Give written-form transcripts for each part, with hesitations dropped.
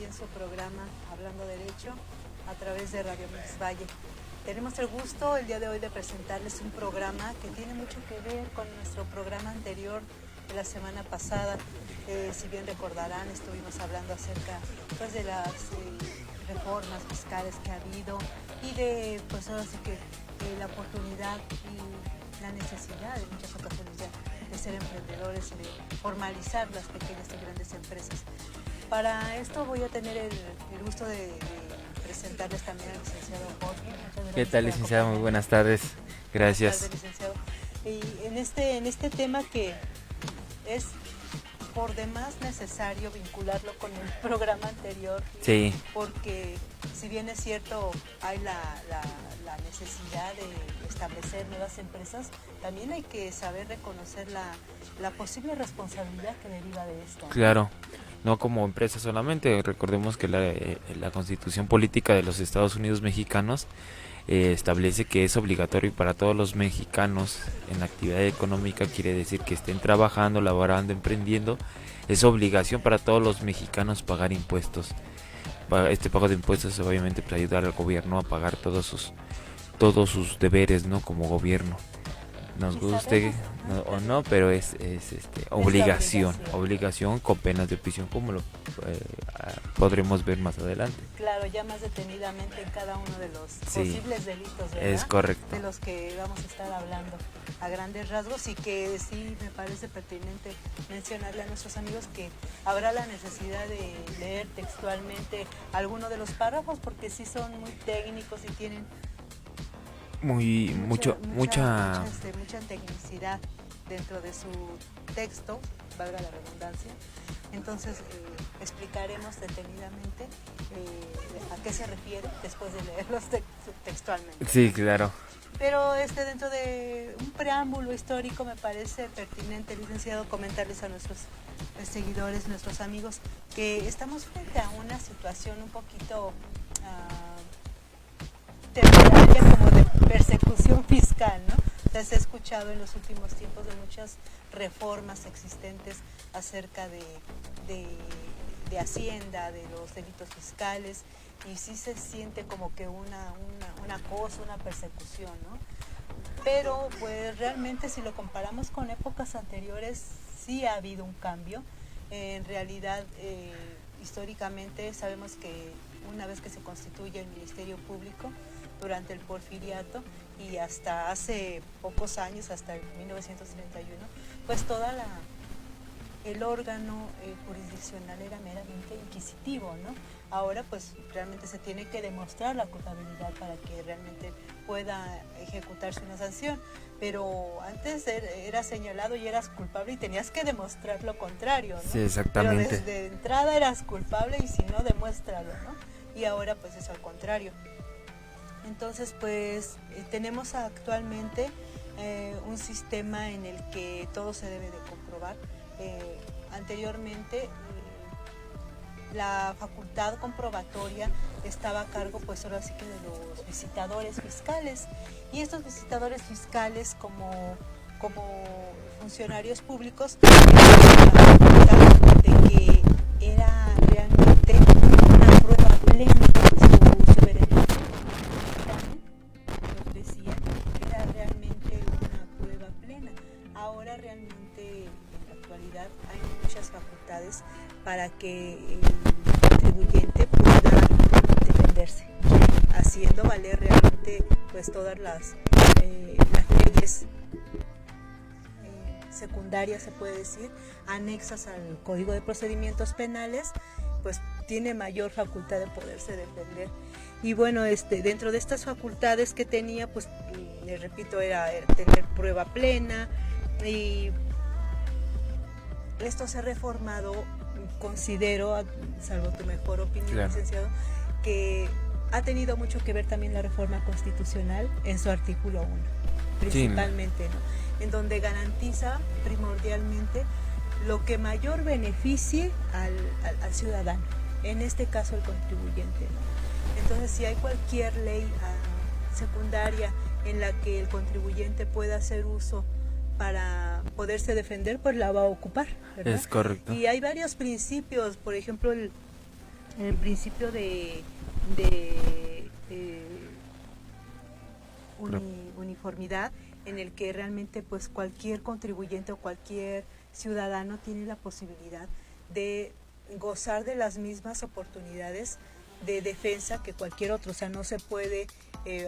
en su programa Hablando Derecho a través de Radio Mix Valle. Tenemos el gusto el día de hoy de presentarles un programa que tiene mucho que ver con nuestro programa anterior de la semana pasada. Si bien recordarán, estuvimos hablando acerca pues, de las reformas fiscales que ha habido y de pues ahora sí que la oportunidad y la necesidad en muchas ocasiones ya de ser emprendedores y de formalizar las pequeñas y grandes empresas. Para esto voy a tener el gusto de presentarles también al licenciado Jorge. ¿Qué tal, licenciado? Muy buenas tardes. Gracias. Buenas tardes, licenciado. Y en este tema que es por demás necesario vincularlo con el programa anterior. Sí. Porque si bien es cierto, hay la necesidad de establecer nuevas empresas, también hay que saber reconocer la posible responsabilidad que deriva de esto. Claro, no como empresa solamente. Recordemos que la Constitución Política de los Estados Unidos Mexicanos establece que es obligatorio para todos los mexicanos en la actividad económica, quiere decir que estén trabajando, laborando, emprendiendo. Es obligación para todos los mexicanos pagar impuestos. Este pago de impuestos obviamente para ayudar al gobierno a pagar todos sus deberes, ¿no? Como gobierno. Nos guste o no, pero es obligación con penas de prisión, como lo podremos ver más adelante. Claro, ya más detenidamente en cada uno de los posibles delitos, ¿verdad? Es correcto. De los que vamos a estar hablando a grandes rasgos, y que sí me parece pertinente mencionarle a nuestros amigos que habrá la necesidad de leer textualmente alguno de los párrafos, porque sí son muy técnicos y tienen mucha tecnicidad dentro de su texto, valga la redundancia. Entonces explicaremos detenidamente a qué se refiere después de leerlos textualmente. Sí, claro. Pero dentro de un preámbulo histórico me parece pertinente, licenciado, comentarles a nuestros seguidores, nuestros amigos, que estamos frente a una situación un poquito temporaria, como de persecución fiscal, ¿no? O sea, se ha escuchado en los últimos tiempos de muchas reformas existentes acerca de Hacienda, de los delitos fiscales, y sí se siente como que una cosa, una persecución, ¿no? Pero pues realmente si lo comparamos con épocas anteriores, sí ha habido un cambio. En realidad, históricamente sabemos que una vez que se constituye el Ministerio Público, durante el Porfiriato y hasta hace pocos años, hasta el 1931, pues el órgano jurisdiccional era meramente inquisitivo, ¿no? Ahora pues realmente se tiene que demostrar la culpabilidad para que realmente pueda ejecutarse una sanción, pero antes era señalado y eras culpable y tenías que demostrar lo contrario, ¿no? Sí, exactamente. Pero desde entrada eras culpable y si no, demuéstralo, ¿no? Y ahora pues es al contrario. Entonces, pues tenemos actualmente un sistema en el que todo se debe de comprobar. Anteriormente, la facultad comprobatoria estaba a cargo, pues ahora sí que de los visitadores fiscales. Y estos visitadores fiscales, como funcionarios públicos, de que era realmente una prueba plena de su soberanía. Ahora realmente en la actualidad hay muchas facultades para que el contribuyente pueda defenderse, haciendo valer realmente pues todas las leyes secundarias, se puede decir, anexas al Código de Procedimientos Penales, pues tiene mayor facultad de poderse defender. Y bueno, dentro de estas facultades que tenía, pues les repito, era tener prueba plena. Y esto se ha reformado, considero, salvo tu mejor opinión, claro, licenciado, que ha tenido mucho que ver también la reforma constitucional en su artículo 1, principalmente, sí, ¿no? En donde garantiza primordialmente lo que mayor beneficie al ciudadano, en este caso el contribuyente, ¿no? Entonces, si hay cualquier ley secundaria en la que el contribuyente pueda hacer uso para poderse defender, pues la va a ocupar, ¿verdad? Es correcto. Y hay varios principios, por ejemplo, el principio de uniformidad, en el que realmente pues cualquier contribuyente o cualquier ciudadano tiene la posibilidad de gozar de las mismas oportunidades de defensa que cualquier otro. O sea, no se puede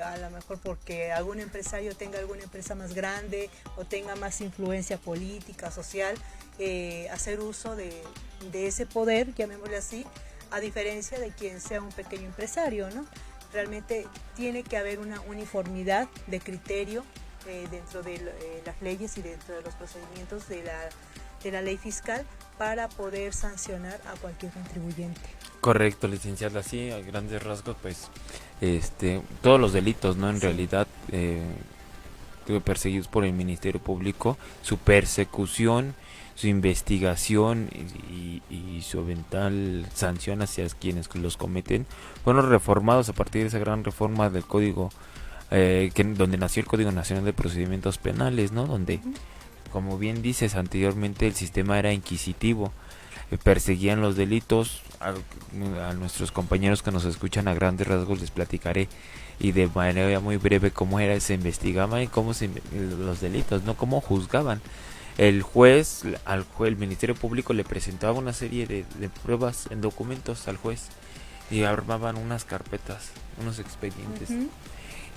a lo mejor porque algún empresario tenga alguna empresa más grande o tenga más influencia política, social, hacer uso de ese poder, llamémosle así, a diferencia de quien sea un pequeño empresario, ¿no? Realmente tiene que haber una uniformidad de criterio dentro de las leyes y dentro de los procedimientos de la ley fiscal para poder sancionar a cualquier contribuyente. Correcto, licenciada, sí, a grandes rasgos, pues, todos los delitos, ¿no? En Sí. realidad, perseguidos por el Ministerio Público, su persecución, su investigación y su eventual sanción hacia quienes los cometen, fueron reformados a partir de esa gran reforma del Código, donde nació el Código Nacional de Procedimientos Penales, ¿no? Donde, como bien dices anteriormente, el sistema era inquisitivo, perseguían los delitos. A nuestros compañeros que nos escuchan a grandes rasgos les platicaré y de manera muy breve cómo se investigaban y cómo los delitos, no cómo juzgaban. El juez, el Ministerio Público le presentaba una serie de pruebas en documentos al juez y armaban unas carpetas, unos expedientes.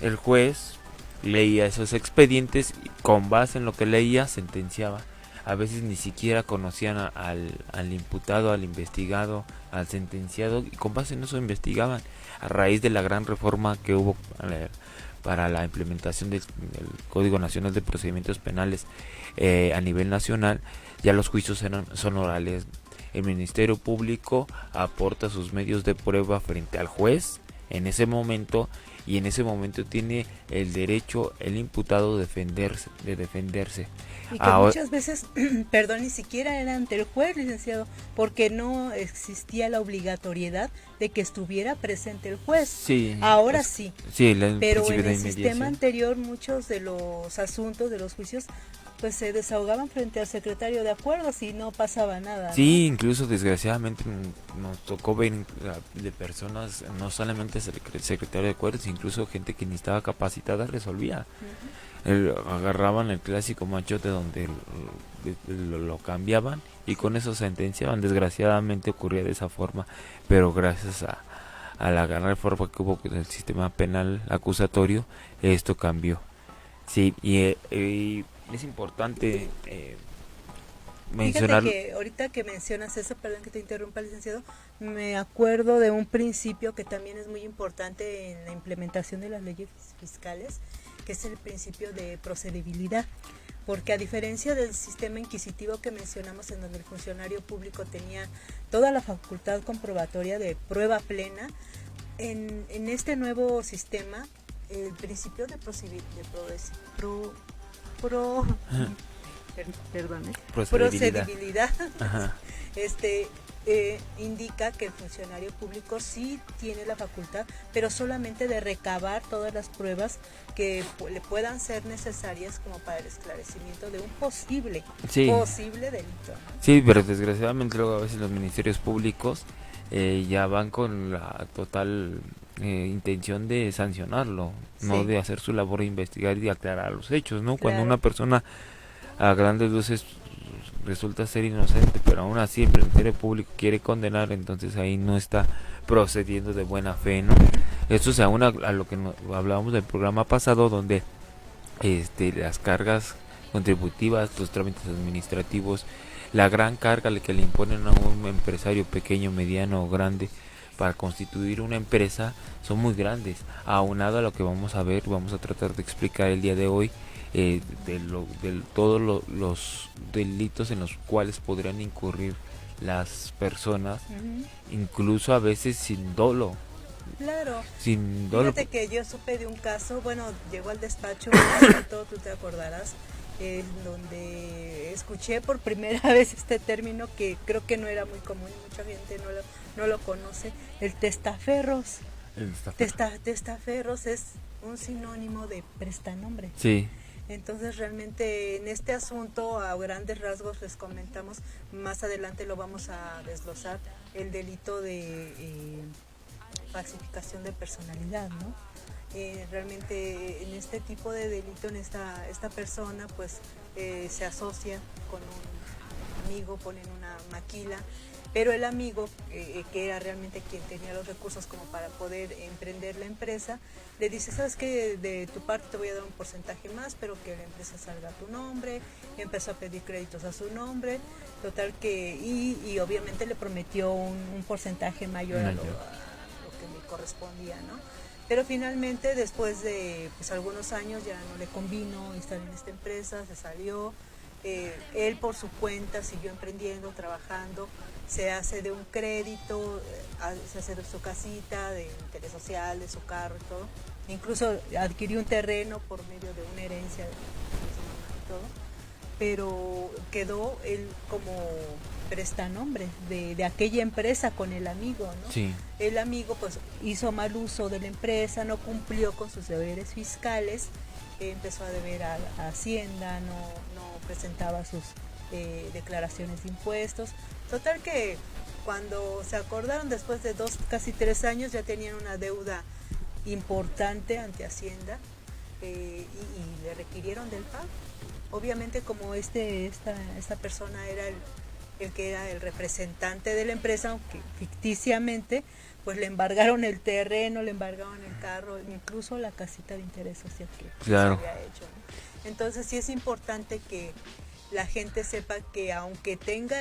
El juez leía esos expedientes y con base en lo que leía sentenciaba. A veces ni siquiera conocían al imputado, al investigado, al sentenciado, y con base en eso investigaban. A raíz de la gran reforma que hubo para la implementación del Código Nacional de Procedimientos Penales a nivel nacional, ya los juicios son orales. El Ministerio Público aporta sus medios de prueba frente al juez en ese momento, y en ese momento tiene el derecho el imputado de defenderse. Y que muchas veces, perdón, ni siquiera era ante el juez, licenciado, porque no existía la obligatoriedad de que estuviera presente el juez. Sí, ahora sí, pero en el sistema sistema anterior muchos de los asuntos, de los juicios, pues se desahogaban frente al secretario de acuerdos y no pasaba nada. Sí, ¿no? Incluso desgraciadamente nos tocó ver de personas, no solamente el secretario de acuerdos, incluso gente que ni estaba capacitada resolvía. Agarraban el clásico machote donde lo cambiaban y con eso sentenciaban. Desgraciadamente ocurría de esa forma, pero gracias a la gran reforma que hubo en el sistema penal acusatorio, esto cambió. Sí, y es importante mencionar. Fíjate que ahorita que mencionas eso, perdón que te interrumpa, licenciado, me acuerdo de un principio que también es muy importante en la implementación de las leyes fiscales, que es el principio de procedibilidad, porque a diferencia del sistema inquisitivo que mencionamos, en donde el funcionario público tenía toda la facultad comprobatoria de prueba plena, en este nuevo sistema el principio de procedibilidad indica que el funcionario público sí tiene la facultad, pero solamente de recabar todas las pruebas que le puedan ser necesarias como para el esclarecimiento de un posible delito, ¿no? Sí, pero desgraciadamente luego a veces los ministerios públicos ya van con la total intención de sancionarlo, no de hacer su labor de investigar y de aclarar los hechos, ¿no? Claro. Cuando una persona a grandes luces resulta ser inocente, pero aún así el Ministerio Público quiere condenar, entonces ahí no está procediendo de buena fe, ¿no? Esto se aúna a lo que hablábamos del programa pasado, donde las cargas contributivas, los trámites administrativos, la gran carga que le imponen a un empresario pequeño, mediano o grande para constituir una empresa son muy grandes. Aunado a lo que vamos a ver, vamos a tratar de explicar el día de hoy, de todos los delitos en los cuales podrían incurrir las personas, incluso a veces sin dolo. Claro. Sin dolo. Fíjate que yo supe de un caso, bueno, llegó al despacho, tú te acordarás, donde escuché por primera vez este término que creo que no era muy común y mucha gente no lo conoce, el testaferros. Testaferros es un sinónimo de prestanombre. Sí. Entonces realmente en este asunto a grandes rasgos les comentamos, más adelante lo vamos a desglosar, el delito de falsificación de personalidad, ¿no? Realmente en este tipo de delito, esta persona pues se asocia con un amigo, ponen una maquila, pero el amigo, que era realmente quien tenía los recursos como para poder emprender la empresa, le dice, ¿sabes qué? De tu parte te voy a dar un porcentaje más, pero que la empresa salga a tu nombre. Empezó a pedir créditos a su nombre, total que, y obviamente le prometió un porcentaje mayor a lo que le correspondía, ¿no? Pero finalmente, después de pues, algunos años, ya no le convino estar en esta empresa, se salió. Él por su cuenta siguió emprendiendo, trabajando, se hace de un crédito, se hace de su casita, de interés social, de su carro y todo. Incluso adquirió un terreno por medio de una herencia de su mamá y todo. Pero quedó él como prestanombre de aquella empresa con el amigo, ¿no? Sí. El amigo pues hizo mal uso de la empresa, no cumplió con sus deberes fiscales, empezó a deber a Hacienda, no presentaba sus declaraciones de impuestos. Total que cuando se acordaron, después de casi 3 años, ya tenían una deuda importante ante Hacienda, y le requirieron del pago. Obviamente, como esta persona era el que era el representante de la empresa, aunque ficticiamente, pues le embargaron el terreno, le embargaron el carro, incluso la casita de interés social que claro. se había hecho, ¿no? Entonces sí es importante que la gente sepa que aunque tenga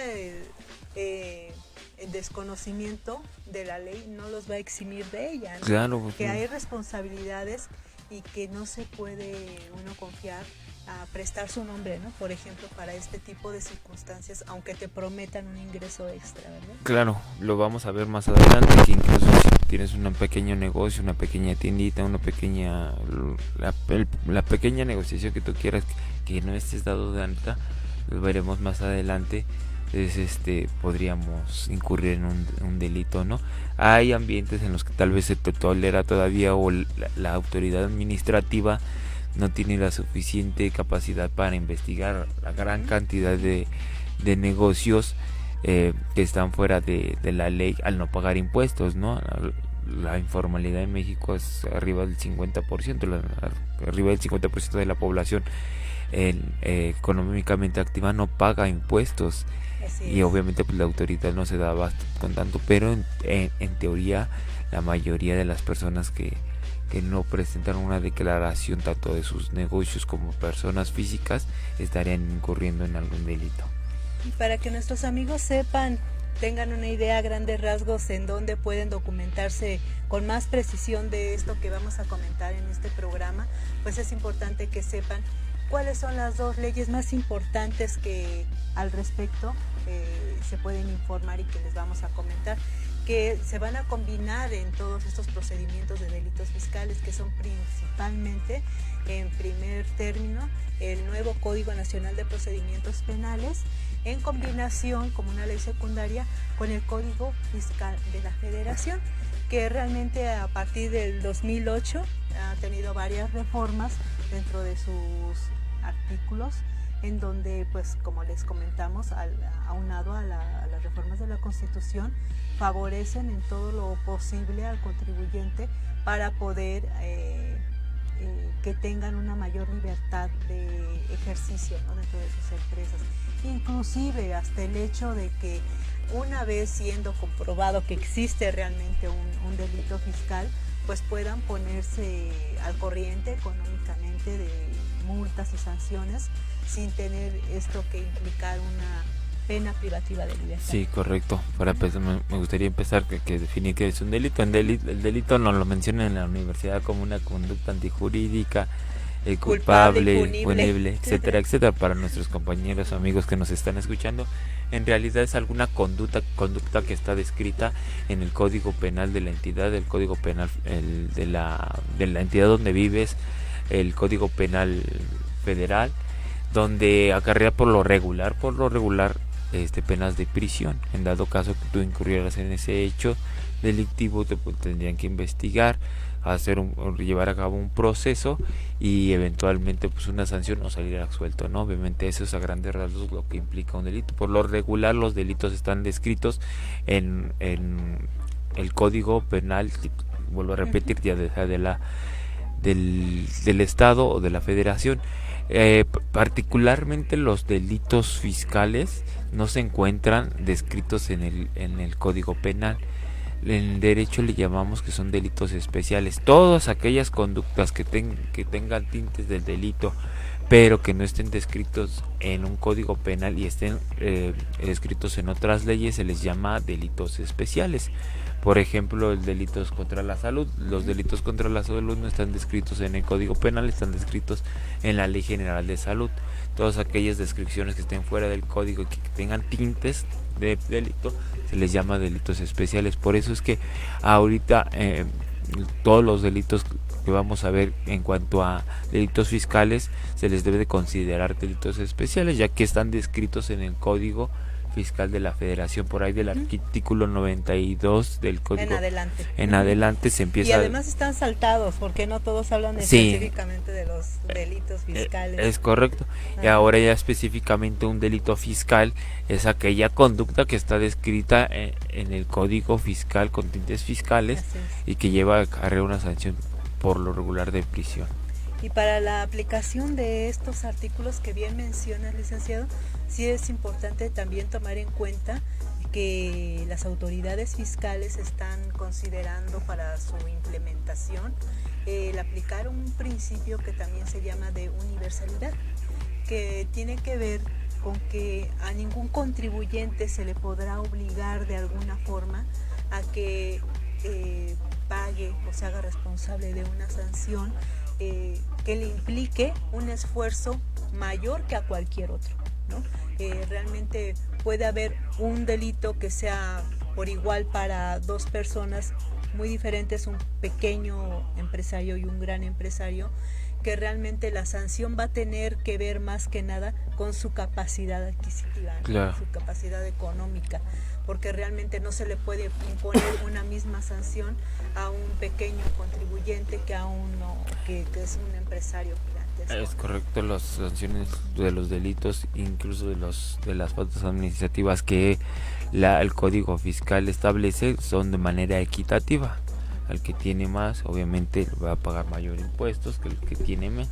el desconocimiento de la ley, no los va a eximir de ella, ¿no? Claro, que hay responsabilidades y que no se puede uno confiar a prestar su nombre, ¿no? Por ejemplo, para este tipo de circunstancias, aunque te prometan un ingreso extra, ¿verdad? Claro, lo vamos a ver más adelante, que incluso si tienes un pequeño negocio, una pequeña tiendita, una pequeña, la pequeña negociación que tú quieras, que no estés dado de alta, lo veremos más adelante, podríamos incurrir en un delito, ¿no? Hay ambientes en los que tal vez se te tolera todavía, o la autoridad administrativa no tiene la suficiente capacidad para investigar la gran cantidad de negocios que están fuera de la ley al no pagar impuestos, ¿no? La informalidad en México es arriba del 50%, arriba del 50% de la población económicamente activa no paga impuestos. Y obviamente pues la autoridad no se da abasto con tanto, pero en teoría la mayoría de las personas que no presentan una declaración tanto de sus negocios como personas físicas estarían incurriendo en algún delito. Y para que nuestros amigos sepan, tengan una idea a grandes rasgos en dónde pueden documentarse con más precisión de esto que vamos a comentar en este programa, pues es importante que sepan cuáles son las 2 leyes más importantes que al respecto se pueden informar y que les vamos a comentar, que se van a combinar en todos estos procedimientos de delitos fiscales, que son principalmente, en primer término, el nuevo Código Nacional de Procedimientos Penales, en combinación como una ley secundaria con el Código Fiscal de la Federación, que realmente a partir del 2008 ha tenido varias reformas dentro de sus artículos, en donde, pues como les comentamos, aunado a las reformas de la Constitución, favorecen en todo lo posible al contribuyente para poder que tengan una mayor libertad de ejercicio, ¿no? dentro de sus empresas. Inclusive hasta el hecho de que una vez siendo comprobado que existe realmente un delito fiscal, pues puedan ponerse al corriente económicamente de multas y sanciones sin tener esto que implicar una pena privativa de libertad. Sí, correcto. Para empezar, me gustaría empezar que definir qué es un delito. El delito nos lo mencionan en la universidad como una conducta antijurídica, culpable, punible, etcétera, etcétera. Para nuestros compañeros o amigos que nos están escuchando, en realidad es alguna conducta que está descrita en el Código Penal de la entidad, el Código Penal de la entidad donde vives, el Código Penal Federal, donde acarrea por lo regular penas de prisión. En dado caso que tú incurrieras en ese hecho delictivo, tendrían que investigar, llevar a cabo un proceso y eventualmente pues una sanción o salir absuelto, ¿no? Obviamente eso es a grandes rasgos lo que implica un delito. Por lo regular los delitos están descritos en el Código Penal, vuelvo a repetir, ya del Estado o de la Federación. Particularmente los delitos fiscales no se encuentran descritos en el Código Penal. En derecho le llamamos que son delitos especiales. Todas aquellas conductas que tengan tintes del delito, pero que no estén descritos en un código penal y estén descritos en otras leyes, se les llama delitos especiales. Por ejemplo, el delitos contra la salud. Los delitos contra la salud no están descritos en el Código Penal, están descritos en la Ley General de Salud. Todas aquellas descripciones que estén fuera del código y que tengan tintes de delito se les llama delitos especiales. Por eso es que ahorita todos los delitos que vamos a ver en cuanto a delitos fiscales se les debe de considerar delitos especiales, ya que están descritos en el Código Fiscal de la Federación, por ahí del artículo 92 del código en adelante se empieza. Y además están saltados porque no todos hablan específicamente de los delitos fiscales. Es correcto. Y ahora ya específicamente un delito fiscal es aquella conducta que está descrita en el Código Fiscal con tintes fiscales y que lleva a cargar una sanción por lo regular de prisión. Y para la aplicación de estos artículos que bien mencionas, licenciado, sí es importante también tomar en cuenta que las autoridades fiscales están considerando para su implementación el aplicar un principio que también se llama de universalidad, que tiene que ver con que a ningún contribuyente se le podrá obligar de alguna forma a que pague o se haga responsable de una sanción que le implique un esfuerzo mayor que a cualquier otro, ¿no? Realmente puede haber un delito que sea por igual para dos personas muy diferentes, un pequeño empresario y un gran empresario, que realmente la sanción va a tener que ver más que nada con su capacidad adquisitiva, ¿no? Claro. Su capacidad económica, porque realmente no se le puede imponer una misma sanción a un pequeño contribuyente que a uno que es un empresario gigante. Es correcto, las sanciones de los delitos, incluso de las faltas administrativas que el Código Fiscal establece, son de manera equitativa. Al que tiene más, obviamente va a pagar mayor impuestos que el que tiene menos.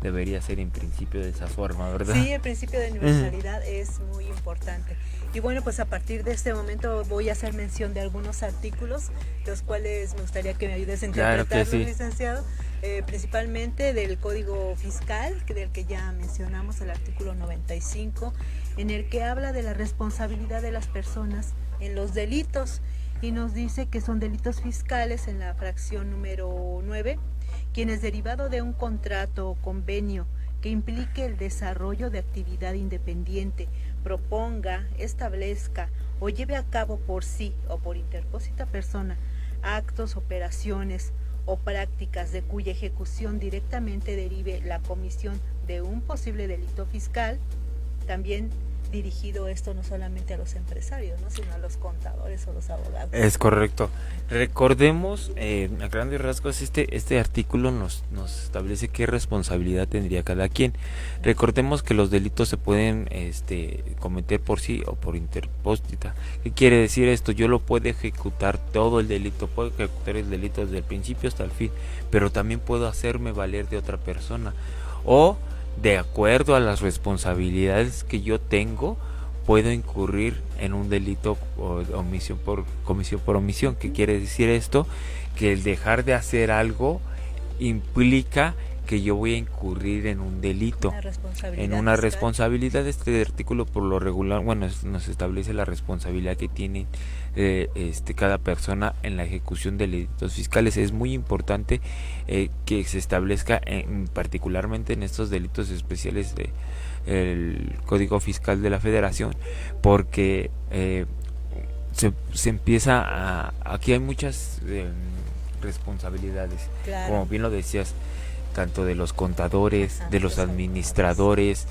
Debería ser en principio de esa forma, ¿verdad? Sí, el principio de universalidad es muy importante. Y bueno, pues a partir de este momento voy a hacer mención de algunos artículos, los cuales me gustaría que me ayudes a interpretar, claro que sí, licenciado, principalmente del Código Fiscal, del que ya mencionamos, el artículo 95, en el que habla de la responsabilidad de las personas en los delitos, y nos dice que son delitos fiscales en la fracción número 9, quienes derivado de un contrato o convenio que implique el desarrollo de actividad independiente, proponga, establezca o lleve a cabo por sí o por interpósita persona actos, operaciones o prácticas de cuya ejecución directamente derive la comisión de un posible delito fiscal, también dirigido esto no solamente a los empresarios, ¿no?, sino a los contadores o los abogados. Es correcto. Recordemos, a grandes rasgos, este artículo nos establece qué responsabilidad tendría cada quien. Recordemos que los delitos se pueden cometer por sí o por interpósita. ¿Qué quiere decir esto? Yo lo puedo ejecutar todo el delito, puedo ejecutar el delito desde el principio hasta el fin, pero también puedo hacerme valer de otra persona, o de acuerdo a las responsabilidades que yo tengo, puedo incurrir en un delito o comisión por omisión. ¿Qué quiere decir esto? Que el dejar de hacer algo implica que yo voy a incurrir en un delito, en una responsabilidad. Este artículo por lo regular, nos establece la responsabilidad que tiene cada persona en la ejecución de delitos fiscales. Es muy importante que se establezca particularmente en estos delitos especiales el Código Fiscal de la Federación, porque se empieza aquí hay muchas responsabilidades, claro, como bien lo decías, tanto de los contadores, de los administradores,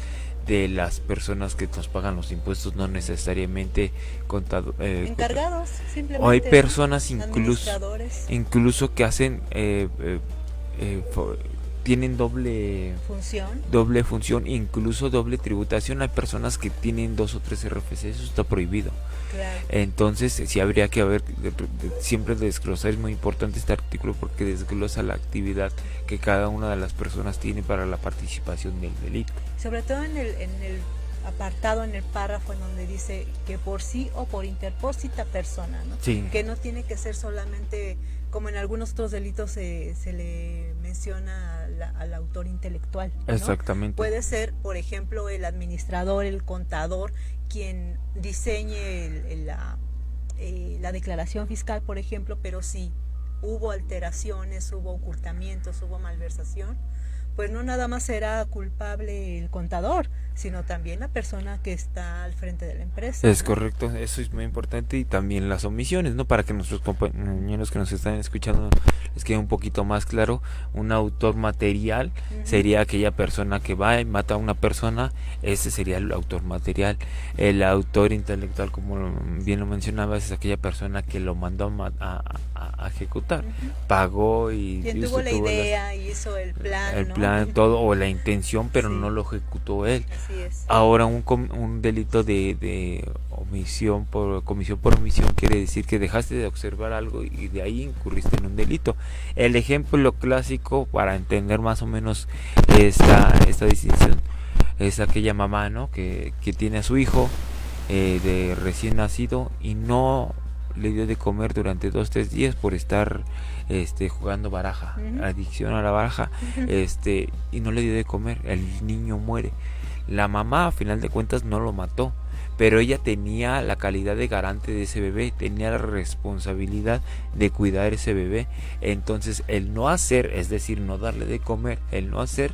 de las personas que nos pagan los impuestos, no necesariamente encargados, simplemente. O hay personas incluso que hacen tienen doble función, incluso doble tributación. Hay personas que tienen 2 o 3 RFC, eso está prohibido. Claro. Entonces sí habría que haber siempre desglosar. Es muy importante este artículo porque desglosa la actividad que cada una de las personas tiene para la participación del delito. Sobre todo en el apartado, en el párrafo en donde dice que por sí o por interpósita persona, ¿no? Sí. Que no tiene que ser solamente, como en algunos otros delitos se le menciona al autor intelectual, ¿no? Exactamente. Puede ser, por ejemplo, el administrador, el contador, quien diseñe la declaración fiscal, por ejemplo, pero si hubo alteraciones, hubo ocultamientos, hubo malversación, pues no nada más será culpable el contador, sino también la persona que está al frente de la empresa. Es correcto, eso es muy importante, y también las omisiones, ¿no? Para que nuestros compañeros que nos están escuchando les quede un poquito más claro. Un autor material sería aquella persona que va y mata a una persona, ese sería el autor material. El autor intelectual, como bien lo mencionabas, es aquella persona que lo mandó a ejecutar, pagó y quien tuvo la idea, hizo el plan, ¿no? Todo, o la intención, pero no lo ejecutó él. Así es. Ahora un delito de omisión comisión por omisión quiere decir que dejaste de observar algo y de ahí incurriste en un delito. El ejemplo clásico para entender más o menos esta distinción es aquella mamá, ¿no? que tiene a su hijo de recién nacido y no le dio de comer durante 2-3 días por estar jugando baraja, adicción a la baraja, y no le dio de comer, el niño muere. La mamá a final de cuentas no lo mató, pero ella tenía la calidad de garante de ese bebé, tenía la responsabilidad de cuidar ese bebé. Entonces el no hacer, es decir, no darle de comer, el no hacer,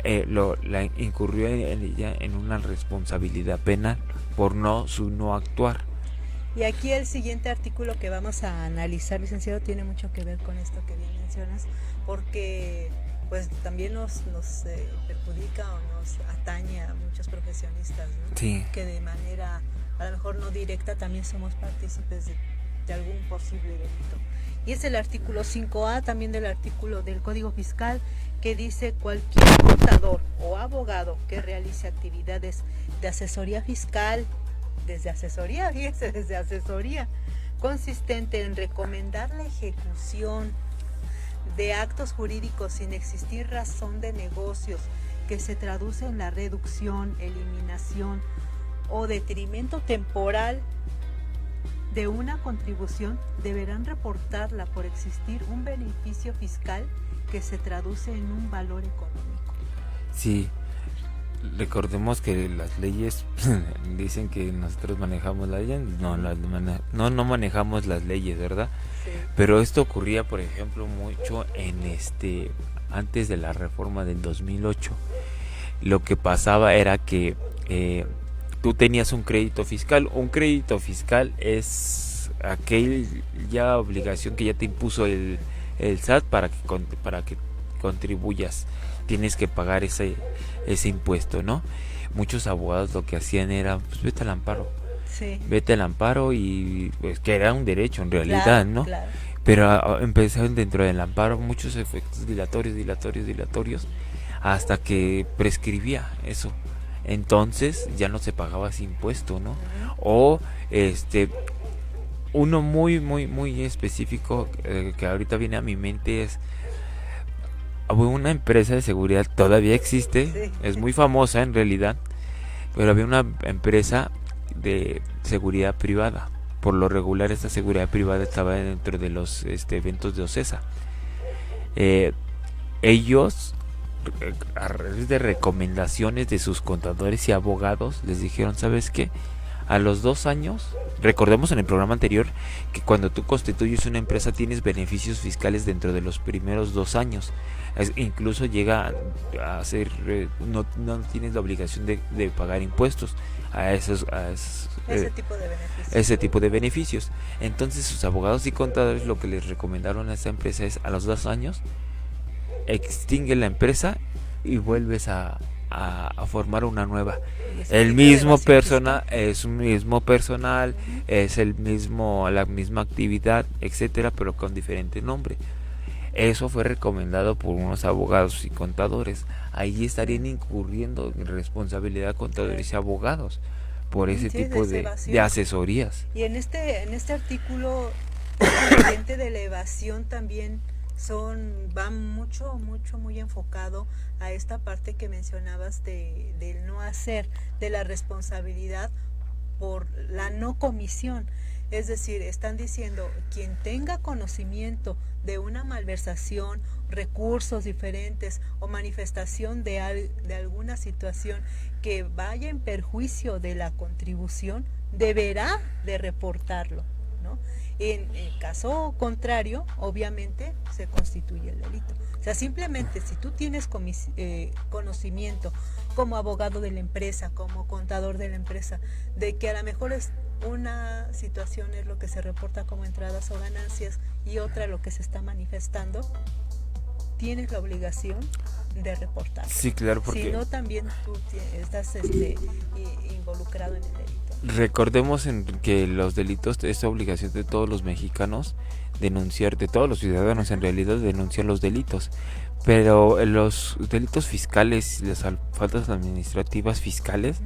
la incurrió en ella en una responsabilidad penal por su no actuar. Y aquí el siguiente artículo que vamos a analizar, licenciado, tiene mucho que ver con esto que bien mencionas, porque pues también nos perjudica o nos atañe a muchos profesionistas, ¿no? Sí. Que de manera a lo mejor no directa también somos partícipes de algún posible delito. Y es el artículo 5A también del artículo del Código Fiscal, que dice: cualquier contador o abogado que realice actividades de asesoría fiscal, desde asesoría, consistente en recomendar la ejecución de actos jurídicos sin existir razón de negocios que se traduce en la reducción, eliminación o detrimento temporal de una contribución, deberán reportarla por existir un beneficio fiscal que se traduce en un valor económico. Sí. Recordemos que las leyes dicen que nosotros manejamos las leyes, no manejamos las leyes, ¿verdad? Sí. Pero esto ocurría, por ejemplo, mucho antes de la reforma del 2008. Lo que pasaba era que tú tenías un crédito fiscal. Un crédito fiscal es aquella obligación que ya te impuso el SAT para que contribuyas. Tienes que pagar ese impuesto, ¿no? Muchos abogados lo que hacían era, pues vete al amparo. Sí. Vete al amparo, y pues que era un derecho en realidad, claro, ¿no? Claro. Pero empezaron dentro del amparo muchos efectos dilatorios, hasta que prescribía eso. Entonces ya no se pagaba ese impuesto, ¿no? O uno muy específico que ahorita viene a mi mente es una empresa de seguridad, todavía existe, sí. Es muy famosa en realidad, pero había una empresa de seguridad privada. Por lo regular esta seguridad privada estaba dentro de los eventos de OCESA. Ellos, a raíz de recomendaciones de sus contadores y abogados, les dijeron: ¿sabes qué? A los 2 años, recordemos en el programa anterior que cuando tú constituyes una empresa tienes beneficios fiscales dentro de los primeros 2 años. Incluso llega a ser, no tienes la obligación de pagar impuestos a ese tipo de beneficios. Entonces sus abogados y contadores lo que les recomendaron a esta empresa es: a los 2 años extingue la empresa y vuelves a a formar una nueva. Y ese El tipo de mismo evasión persona fiscal. es un mismo personal, Ujú. es el mismo, la misma actividad, etcétera, pero con diferente nombre. Eso fue recomendado por unos abogados y contadores. Ahí estarían Sí, incurriendo en responsabilidad contadores y correcto. abogados por Ujú, ese sí, tipo es de evasión. asesorías. Y en este artículo, esta vertiente de la evasión también va muy enfocado a esta parte que mencionabas del no hacer, de la responsabilidad por la no comisión. Es decir, están diciendo, quien tenga conocimiento de una malversación, recursos diferentes o manifestación de alguna situación que vaya en perjuicio de la contribución, deberá de reportarlo, ¿no? En el caso contrario, obviamente, se constituye el delito. O sea, simplemente si tú tienes conocimiento como abogado de la empresa, como contador de la empresa, de que a lo mejor es una situación es lo que se reporta como entradas o ganancias y otra lo que se está manifestando, tienes la obligación de reportarlo. Sí, claro, Si porque no, también tú estás involucrado en el delito. recordemos que los delitos, esta obligación de todos los mexicanos, denunciar, de todos los ciudadanos en Ajá. realidad, denunciar los delitos. Pero los delitos fiscales, las faltas administrativas fiscales,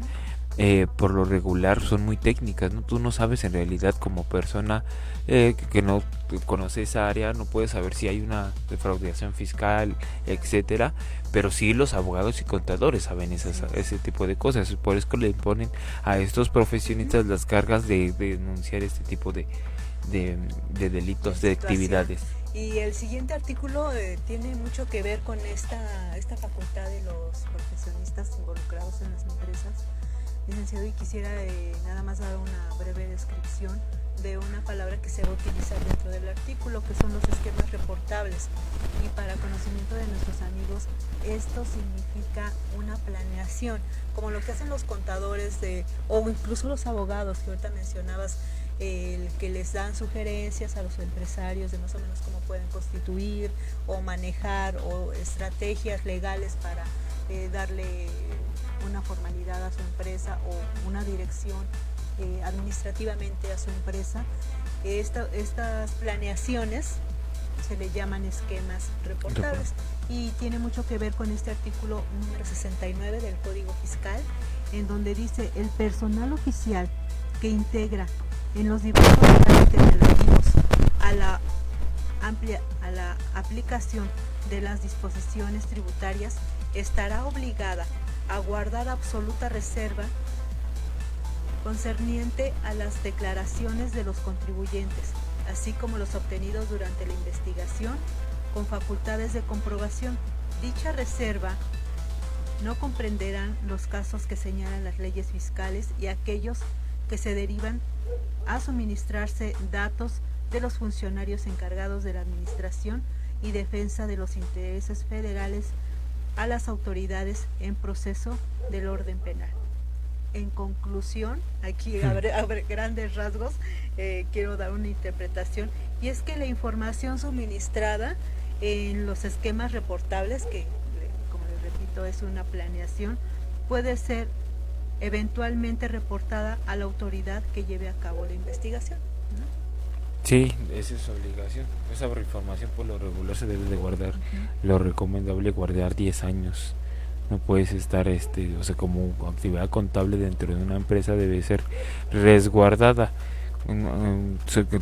Uh-huh. por lo regular son muy técnicas, ¿no? Tú no sabes en realidad como persona que no conoce esa área, no puedes saber si hay una defraudación fiscal, etcétera, pero sí los abogados y contadores saben Sí. ese tipo de cosas, por eso le imponen a estos profesionistas las cargas de denunciar este tipo de De delitos, de situación. actividades. Y el siguiente artículo tiene mucho que ver con esta facultad de los profesionistas involucrados en las empresas. Licenciado, y quisiera nada más dar una breve descripción de una palabra que se va a utilizar dentro del artículo, que son los esquemas reportables. Y para conocimiento de nuestros amigos, esto significa una planeación, como lo que hacen los contadores o incluso los abogados que ahorita mencionabas, el que les dan sugerencias a los empresarios de más o menos cómo pueden constituir o manejar o estrategias legales para darle una formalidad a su empresa o una dirección administrativamente a su empresa. Estas planeaciones se le llaman esquemas reportables y tiene mucho que ver con este artículo número 69 del Código Fiscal, en donde dice: el personal oficial que integra en los diversos trámites relativos a la aplicación de las disposiciones tributarias estará obligada a guardar absoluta reserva concerniente a las declaraciones de los contribuyentes, así como los obtenidos durante la investigación, con facultades de comprobación. Dicha reserva no comprenderán los casos que señalan las leyes fiscales y aquellos que se derivan a suministrarse datos de los funcionarios encargados de la administración y defensa de los intereses federales a las autoridades en proceso del orden penal. En conclusión, aquí abre grandes rasgos, quiero dar una interpretación, y es que la información suministrada en los esquemas reportables, que como les repito es una planeación, puede ser eventualmente reportada a la autoridad que lleve a cabo la investigación, ¿no? Sí, esa es su obligación. Esa información por lo regular se debe de guardar. Lo recomendable es guardar 10 años. No puedes estar, o sea, como actividad contable dentro de una empresa debe ser resguardada.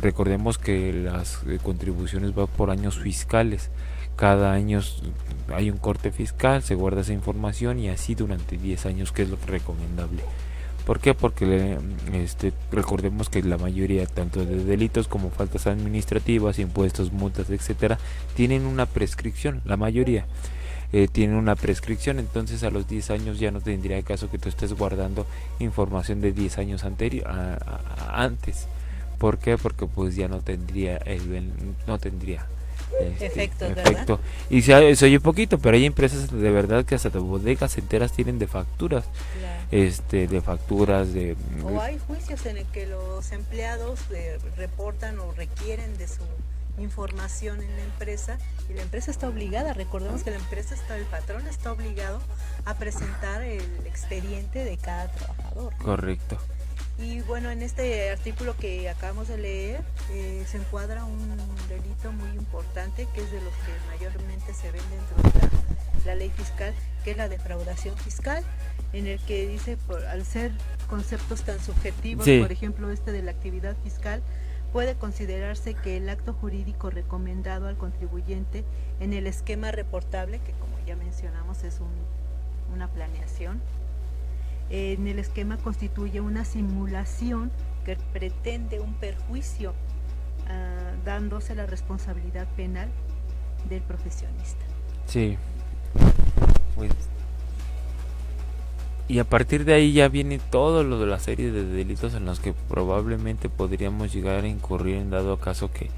Recordemos que las contribuciones van por años fiscales. Cada año hay un corte fiscal, se guarda esa información y así durante 10 años, que es lo recomendable. ¿Por qué? Porque recordemos que la mayoría, tanto de delitos como faltas administrativas, impuestos, multas, etcétera, tienen una prescripción. La mayoría tienen una prescripción, entonces a los 10 años ya no tendría caso que tú estés guardando información de 10 años antes. ¿Por qué? Porque pues ya no tendría Efectos, ¿verdad? efecto. Y se oye poquito, pero hay empresas de verdad que hasta de bodegas enteras tienen de facturas. Claro. De facturas O hay juicios en el que los empleados reportan o requieren de su información en la empresa y la empresa está obligada, recordemos que el patrón está obligado a presentar el expediente de cada trabajador, ¿no? Correcto. Y bueno, en este artículo que acabamos de leer se encuadra un delito muy importante que es de los que mayormente se ven dentro de la ley fiscal, que es la defraudación fiscal, en el que dice, al ser conceptos tan subjetivos, sí, por ejemplo de la actividad fiscal, puede considerarse que el acto jurídico recomendado al contribuyente en el esquema reportable, que como ya mencionamos es una planeación, en el esquema constituye una simulación que pretende un perjuicio, dándose la responsabilidad penal del profesionista. Sí. Pues, y a partir de ahí ya viene todo lo de la serie de delitos en los que probablemente podríamos llegar a incurrir en dado caso que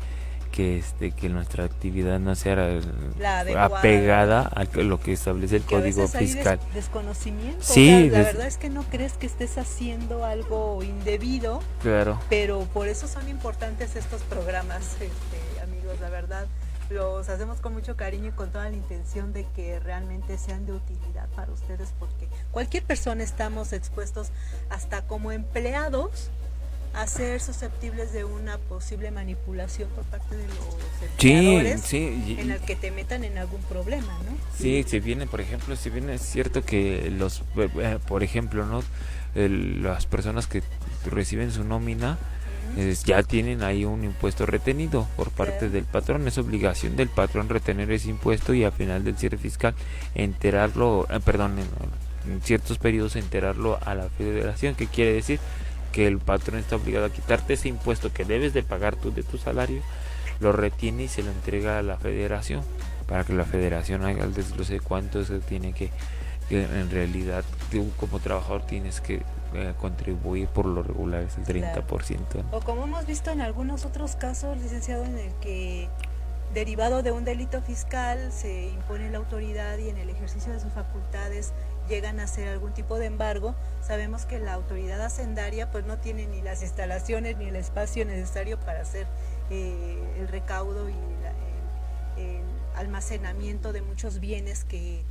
nuestra actividad no sea apegada a lo que establece el Código Fiscal. Desconocimiento. Sí, la verdad es que no crees que estés haciendo algo indebido. Claro. Pero por eso son importantes estos programas, amigos, la verdad. Los hacemos con mucho cariño y con toda la intención de que realmente sean de utilidad para ustedes, porque cualquier persona estamos expuestos, hasta como empleados, a ser susceptibles de una posible manipulación por parte de los empleadores, en el que te metan en algún problema, ¿no? Sí, si viene, es cierto que por ejemplo, ¿no? Las personas que reciben su nómina ya tienen ahí un impuesto retenido por parte del patrón. Es obligación del patrón retener ese impuesto y al final del cierre fiscal enterarlo, en ciertos periodos enterarlo a la federación. ¿Qué quiere decir? Que el patrón está obligado a quitarte ese impuesto que debes de pagar tú de tu salario, lo retiene y se lo entrega a la federación para que la federación haga el desglose de cuánto se tiene que en realidad tú como trabajador tienes que contribuir. Por lo regular es el 30%. O como hemos visto en algunos otros casos, licenciado, en el que derivado de un delito fiscal se impone la autoridad y en el ejercicio de sus facultades llegan a hacer algún tipo de embargo. Sabemos que la autoridad hacendaria pues no tiene ni las instalaciones ni el espacio necesario para hacer el recaudo y el almacenamiento de muchos bienes que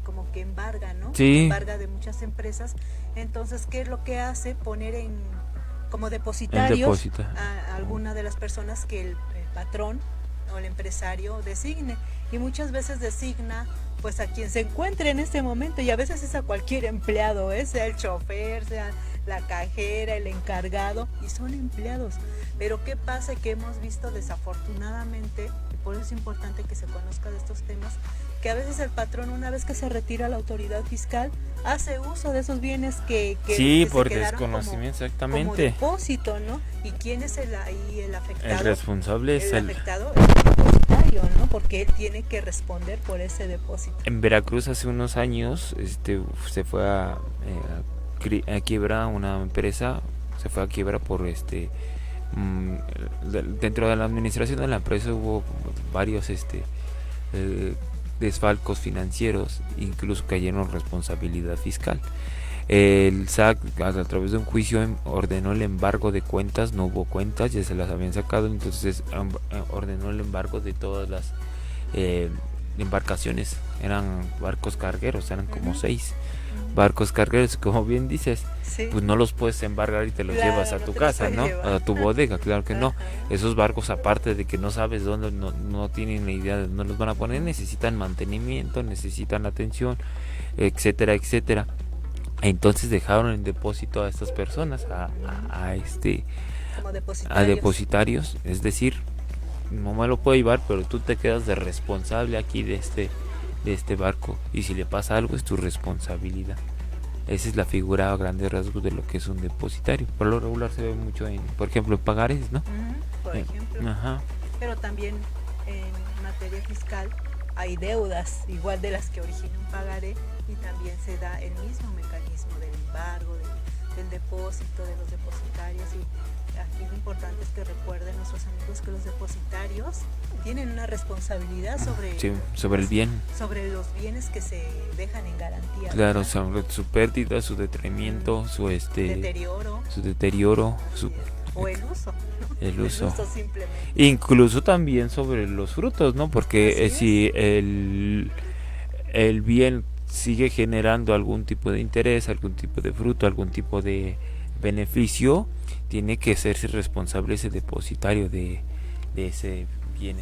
como que embarga, ¿no? Sí. Embarga de muchas empresas. Entonces, ¿qué es lo que hace? Poner como depositarios a alguna de las personas que el patrón o el empresario designe, y muchas veces designa pues a quien se encuentre en este momento, y a veces es a cualquier empleado, sea el chofer, sea la cajera, el encargado, y son empleados. Pero ¿qué pasa? Que hemos visto desafortunadamente, y por eso es importante que se conozca de estos temas, que a veces el patrón, una vez que se retira la autoridad fiscal, hace uso de esos bienes que por se quedaron desconocimiento, exactamente, como depósito, ¿no? ¿Y quién es el afectado? El responsable es el afectado, es el depositario, ¿no? Porque él tiene que responder por ese depósito. En Veracruz hace unos años se fue a quiebra una empresa, se fue a quiebra por dentro de la administración de la empresa hubo varios desfalcos financieros, incluso cayeron responsabilidad fiscal. El SAC a través de un juicio ordenó el embargo de cuentas, no hubo cuentas, ya se las habían sacado, entonces ordenó el embargo de todas las embarcaciones, eran barcos cargueros, eran como 6 barcos cargueros, como bien dices, pues no los puedes embargar y te los llevas a tu casa, ¿no? A tu bodega, claro que no. Esos barcos, aparte de que no sabes dónde, no tienen ni idea de dónde los van a poner, necesitan mantenimiento, necesitan atención, etcétera, etcétera. Entonces dejaron en depósito a estas personas, a depositarios, es decir, no me lo puedo llevar, pero tú te quedas de responsable aquí de este barco, y si le pasa algo es tu responsabilidad. Esa es la figura a grandes rasgos de lo que es un depositario. Por lo regular se ve mucho por ejemplo, en pagares, ¿no? Por ejemplo. Pero también en materia fiscal hay deudas igual de las que origina un pagaré, y también se da el mismo mecanismo del embargo, del depósito, de los depositarios. Y aquí lo importante es que recuerden nuestros amigos que los depositarios tienen una responsabilidad sobre el bien, sobre los bienes que se dejan en garantía. Claro, sobre su pérdida, su detrimento, su deterioro, o el uso, ¿no? El uso. Simplemente. Incluso también sobre los frutos, ¿no? Porque si el bien sigue generando algún tipo de interés, algún tipo de fruto, algún tipo de beneficio, tiene que hacerse responsable ese depositario de ese bien.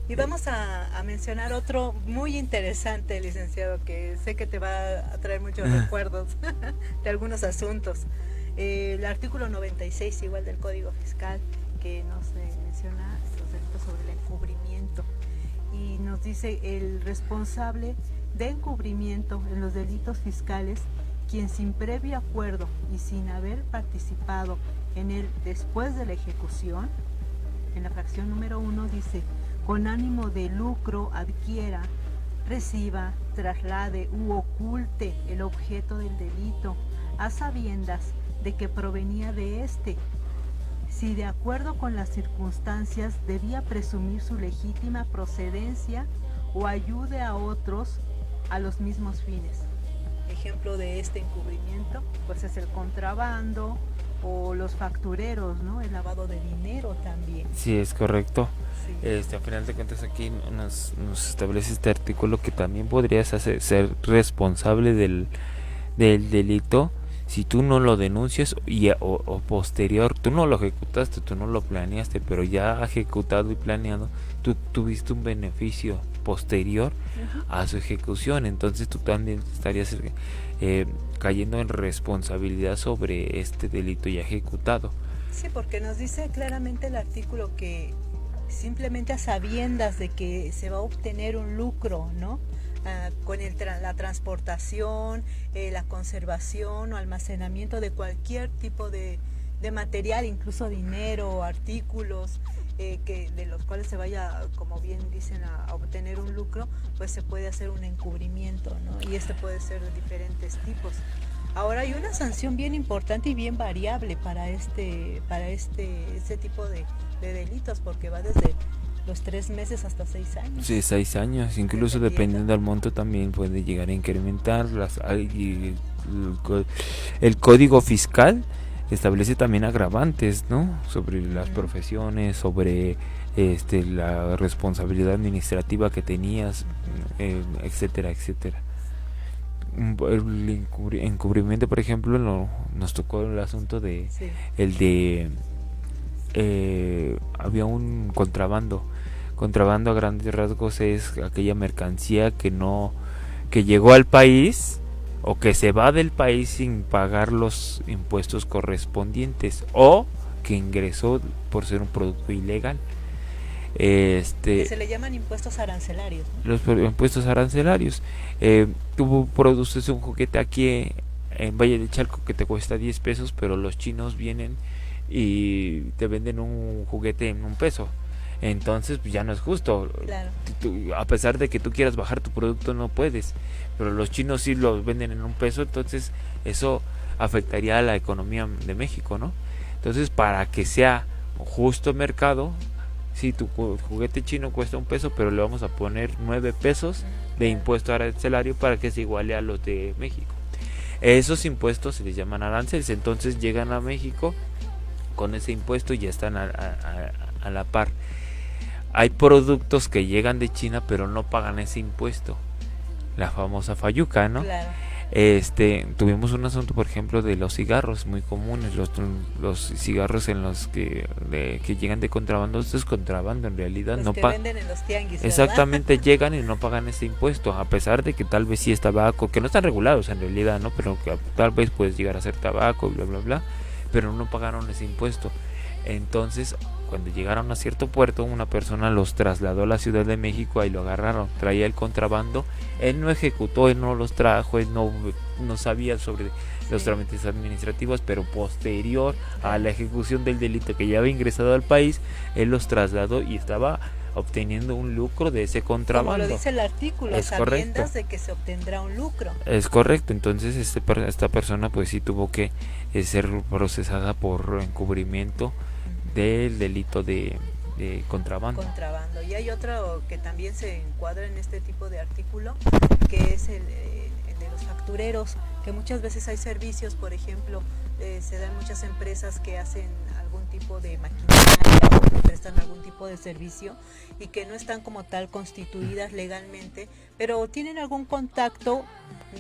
Y vamos a mencionar otro muy interesante, licenciado, que sé que te va a traer muchos recuerdos de algunos asuntos. El artículo 96 igual del Código Fiscal, que nos menciona los delitos sobre el encubrimiento, y nos dice: el responsable de encubrimiento en los delitos fiscales, quien sin previo acuerdo y sin haber participado en él después de la ejecución, en la fracción número 1 dice: con ánimo de lucro adquiera, reciba, traslade u oculte el objeto del delito a sabiendas de que provenía de éste, si de acuerdo con las circunstancias debía presumir su legítima procedencia o ayude a otros a los mismos fines. Ejemplo de este encubrimiento pues es el contrabando o los factureros, ¿no? El lavado de dinero también. Sí, es correcto. Sí. A final de cuentas aquí nos establece este artículo que también podrías ser responsable del delito si tú no lo denuncias o posterior, tú no lo ejecutaste, tú no lo planeaste, pero ya ejecutado y planeado, tú tuviste un beneficio posterior a su ejecución, entonces tú también estarías cayendo en responsabilidad sobre este delito ya ejecutado. Sí, porque nos dice claramente el artículo que simplemente a sabiendas de que se va a obtener un lucro, ¿no? Con la transportación, la conservación o almacenamiento de cualquier tipo de material, incluso dinero, artículos, de los cuales se vaya, como bien dicen, a obtener un lucro, pues se puede hacer un encubrimiento, ¿no? Y puede ser de diferentes tipos. Ahora hay una sanción bien importante y bien variable para este tipo de delitos, porque va desde los 3 meses hasta 6 años. Sí, 6 años, incluso dependiendo del monto también puede llegar a incrementar. El Código Fiscal establece también agravantes, ¿no? Sobre las profesiones, sobre la responsabilidad administrativa que tenías, etcétera, etcétera. El encubrimiento, por ejemplo, nos tocó el asunto de había un contrabando a grandes rasgos, es aquella mercancía que llegó al país o que se va del país sin pagar los impuestos correspondientes o que ingresó por ser un producto ilegal. Se le llaman impuestos arancelarios, ¿no? Los impuestos arancelarios. Tú produces un juguete aquí en Valle de Chalco que te cuesta 10 pesos, pero los chinos vienen y te venden un juguete en $1. Entonces pues ya no es justo. Claro. A pesar de que tú quieras bajar tu producto, no puedes, pero los chinos sí lo venden en $1, entonces eso afectaría a la economía de México, ¿no? Entonces, para que sea justo mercado, si tu juguete chino cuesta $1, pero le vamos a poner 9 pesos de impuesto arancelario para que se iguale a los de México. Esos impuestos se les llaman aranceles, entonces llegan a México con ese impuesto y ya están a la par. Hay productos que llegan de China pero no pagan ese impuesto, la famosa fayuca, ¿no? Claro. Tuvimos un asunto, por ejemplo, de los cigarros muy comunes, los cigarros en los que llegan de contrabando. Esto es contrabando en realidad, los no que venden en los tianguis, exactamente. Llegan y no pagan ese impuesto, a pesar de que tal vez sí es tabaco, que no están regulados en realidad, no, pero que tal vez puedes llegar a ser tabaco, bla bla bla, pero no pagaron ese impuesto. Entonces, cuando llegaron a cierto puerto, una persona los trasladó a la Ciudad de México, ahí lo agarraron, traía el contrabando, él no ejecutó, él no los trajo, él no sabía sobre los trámites administrativos, pero posterior a la ejecución del delito que ya había ingresado al país, él los trasladó y estaba obteniendo un lucro de ese contrabando. Como lo dice el artículo, es sabiendas correcto. de que se obtendrá un lucro. Es correcto, entonces esta persona pues sí tuvo que ser procesada por encubrimiento del delito de contrabando. Y hay otro que también se encuadra en este tipo de artículo, que es el de los factureros, que muchas veces hay servicios, por ejemplo, se dan muchas empresas que hacen algún tipo de maquinaria o que prestan algún tipo de servicio y que no están como tal constituidas legalmente, pero tienen algún contacto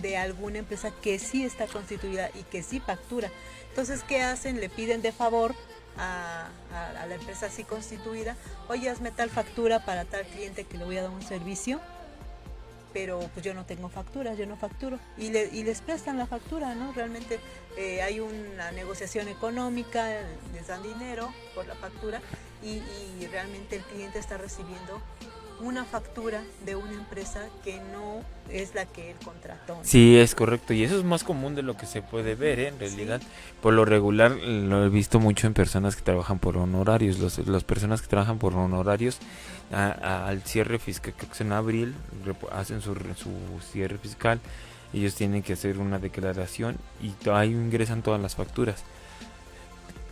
de alguna empresa que sí está constituida y que sí factura. Entonces, ¿qué hacen? Le piden de favor a la empresa así constituida: oye, hazme tal factura para tal cliente que le voy a dar un servicio, pero pues yo no tengo facturas, yo no facturo, y les prestan la factura, ¿no? Realmente hay una negociación económica, les dan dinero por la factura y realmente el cliente está recibiendo una factura de una empresa que no es la que él contrató, ¿no? Sí, es correcto, y eso es más común de lo que se puede ver, en realidad. Sí. Por lo regular lo he visto mucho en personas que trabajan por honorarios. Las personas que trabajan por honorarios al cierre fiscal, creo que es en abril, hacen su cierre fiscal, ellos tienen que hacer una declaración y ahí ingresan todas las facturas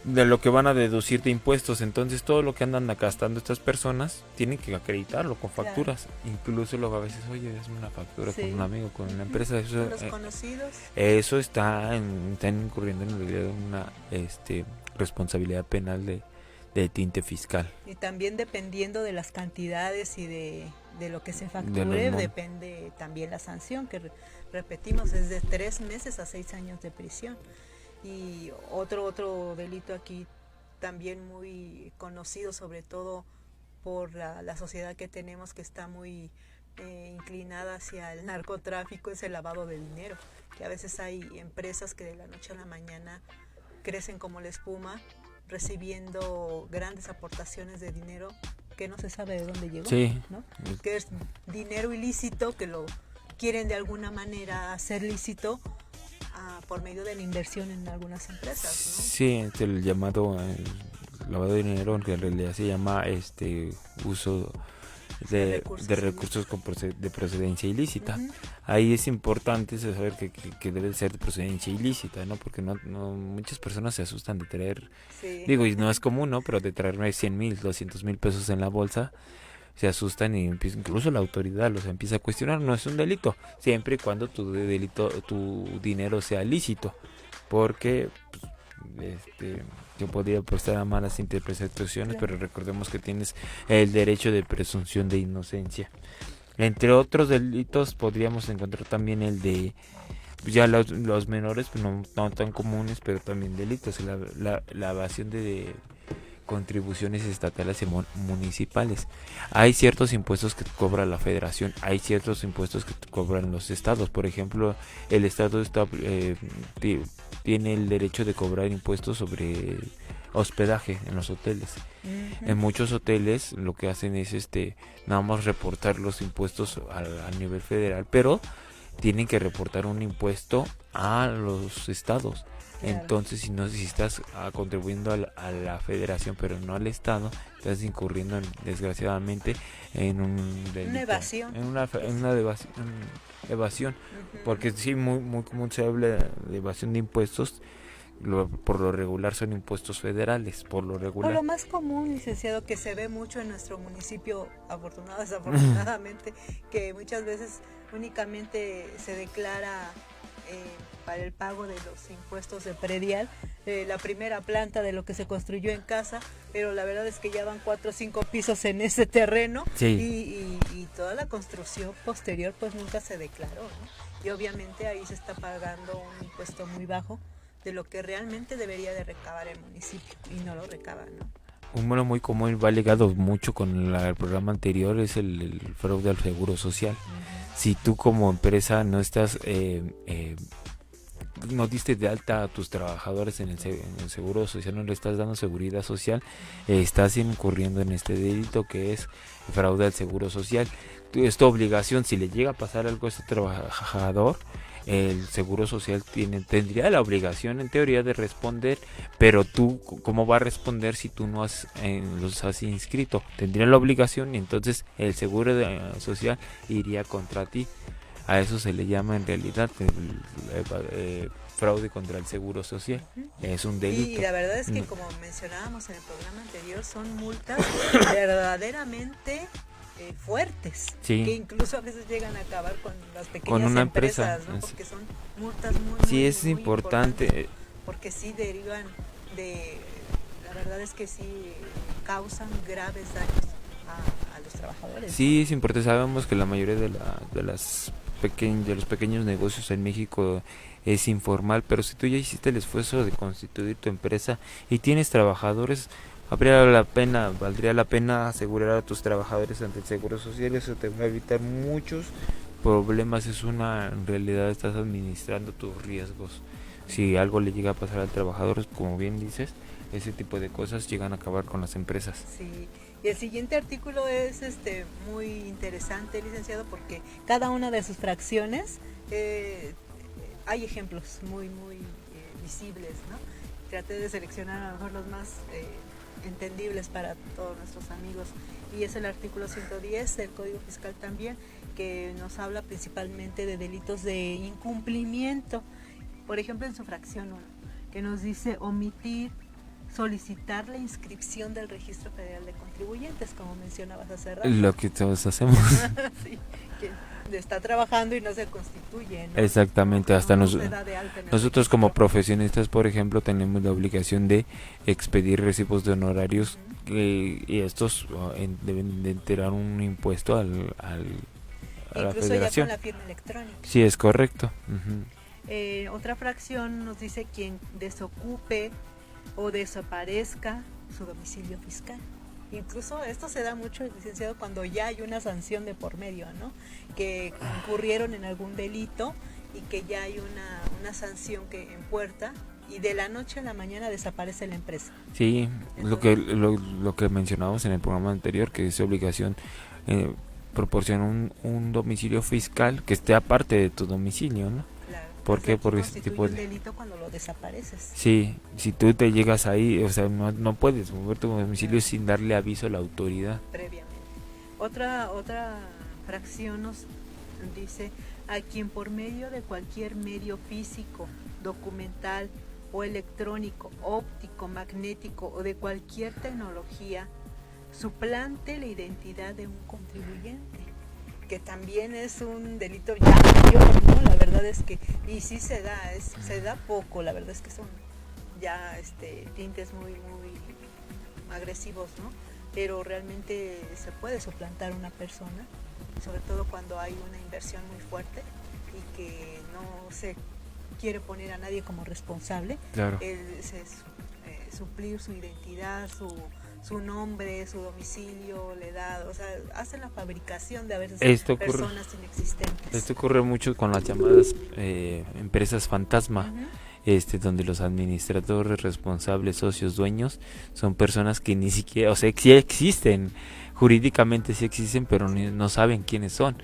de lo que van a deducir de impuestos. Entonces todo lo que andan gastando estas personas tienen que acreditarlo con facturas. Claro. Incluso luego a veces, oye, es una factura con un amigo, con una empresa, eso, los conocidos, eso están incurriendo en realidad una responsabilidad penal de tinte fiscal. Y también dependiendo de las cantidades y de lo que se facture, depende también la sanción, que repetimos, es de 3 meses a 6 años de prisión. Y otro delito aquí también muy conocido, sobre todo por la sociedad que tenemos, que está muy inclinada hacia el narcotráfico, es el lavado de dinero, que a veces hay empresas que de la noche a la mañana crecen como la espuma, recibiendo grandes aportaciones de dinero que no se sabe de dónde llegó, sí, ¿no? Que es dinero ilícito, que lo quieren de alguna manera hacer lícito por medio de la inversión en algunas empresas, ¿no? Sí, el llamado lavado de dinero, que en realidad se llama uso de recursos de procedencia ilícita. Uh-huh. Ahí es importante saber que debe ser de procedencia ilícita, ¿no? Porque no muchas personas se asustan de traer, sí. Digo, y no es común, ¿no? Pero de traerme 100,000, 200,000 pesos en la bolsa, se asustan y incluso la autoridad los empieza a cuestionar. No es un delito, siempre y cuando tu dinero sea lícito, porque yo podría prestar a malas interpretaciones, claro. Pero recordemos que tienes el derecho de presunción de inocencia. Entre otros delitos podríamos encontrar también el de ya los menores, no tan comunes, pero también delitos, la evasión de contribuciones estatales y municipales. Hay ciertos impuestos que cobra la federación, hay ciertos impuestos que cobran los estados. Por ejemplo, el estado tiene el derecho de cobrar impuestos sobre hospedaje en los hoteles. Uh-huh. En muchos hoteles lo que hacen es nada más reportar los impuestos a nivel federal, pero tienen que reportar un impuesto a los estados. Claro. Entonces, si estás contribuyendo a la federación pero no al estado, estás incurriendo desgraciadamente en un delito, una evasión, en una evasión, uh-huh. Porque sí, muy común se habla de evasión de impuestos. Por lo regular son impuestos federales, por lo regular. O lo más común, licenciado, que se ve mucho en nuestro municipio, desafortunadamente, que muchas veces únicamente se declara para el pago de los impuestos de predial la primera planta de lo que se construyó en casa, pero la verdad es que ya van 4 o 5 pisos en ese terreno. Sí. Y toda la construcción posterior pues nunca se declaró, ¿no? Y obviamente ahí se está pagando un impuesto muy bajo de lo que realmente debería de recabar el municipio, y no lo recaba, ¿no? Un modo muy común, va ligado mucho con el programa anterior, es el fraude al seguro social. Uh-huh. Si tú como empresa no estás no diste de alta a tus trabajadores en el seguro social, no le estás dando seguridad social, estás incurriendo en este delito que es fraude al seguro social. Es tu obligación, si le llega a pasar algo a este trabajador, el seguro social tendría la obligación en teoría de responder, pero tú, ¿cómo va a responder si tú no los has inscrito? Tendría la obligación y entonces el seguro social iría contra ti. A eso se le llama en realidad fraude contra el Seguro Social. Es un delito. Y la verdad es que, como mencionábamos en el programa anterior, son multas verdaderamente fuertes, sí, que incluso a veces llegan a acabar con las pequeñas con una empresas, empresa, ¿no? Porque son multas sí, muy, es muy importante, porque sí derivan de, la verdad es que sí causan graves daños a los trabajadores. Sí, es importante. Sabemos que la mayoría de los pequeños negocios en México es informal, pero si tú ya hiciste el esfuerzo de constituir tu empresa y tienes trabajadores, valdría la pena asegurar a tus trabajadores ante el Seguro Social. Eso te va a evitar muchos problemas. En realidad estás administrando tus riesgos. Si algo le llega a pasar al trabajador, como bien dices, ese tipo de cosas llegan a acabar con las empresas. Sí. Y el siguiente artículo es muy interesante, licenciado, porque cada una de sus fracciones hay ejemplos muy visibles, ¿no? Traté de seleccionar a lo mejor los más entendibles para todos nuestros amigos, y es el artículo 110 del Código Fiscal también, que nos habla principalmente de delitos de incumplimiento. Por ejemplo, en su fracción 1, que nos dice omitir solicitar la inscripción del Registro Federal de Contribuyentes, como mencionabas hace rato. Lo que todos hacemos. Sí, que está trabajando y no se constituye, ¿no? Exactamente, hasta no se da de alta en el nosotros registro. Como profesionistas, por ejemplo, tenemos la obligación de expedir recibos de honorarios, y estos deben de enterar un impuesto a la Incluso Federación. ya con la firma electrónica. Sí, es correcto. Otra fracción nos dice quien desocupe o desaparezca su domicilio fiscal. Incluso esto se da mucho, licenciado, cuando ya hay una sanción de por medio, ¿no? Que incurrieron en algún delito y que ya hay una sanción que en puerta, y de la noche a la mañana desaparece la empresa. Sí, entonces, lo que mencionábamos en el programa anterior, que es obligación proporcionar un domicilio fiscal que esté aparte de tu domicilio, ¿no? Claro. ¿Por qué? Porque este tipo de delito cuando lo desapareces. Sí, si tú te llegas ahí, o sea, no puedes mover tu domicilio sin darle aviso a la autoridad. Previamente. Otra fracción nos dice a quien por medio de cualquier medio físico, documental o electrónico, óptico, magnético o de cualquier tecnología suplante la identidad de un contribuyente, que también es un delito ya mayor, ¿no? La verdad es que, y sí se da poco, la verdad es que son ya tintes muy agresivos, ¿no? Pero realmente se puede suplantar una persona, sobre todo cuando hay una inversión muy fuerte y que no se quiere poner a nadie como responsable. Claro. Suplir su identidad, su nombre, su domicilio, la edad, o sea, hacen la fabricación de a veces personas inexistentes. Esto ocurre mucho con las llamadas empresas fantasma, donde los administradores, responsables, socios, dueños son personas que ni siquiera, o sea, sí existen, jurídicamente sí existen, pero no saben quiénes son.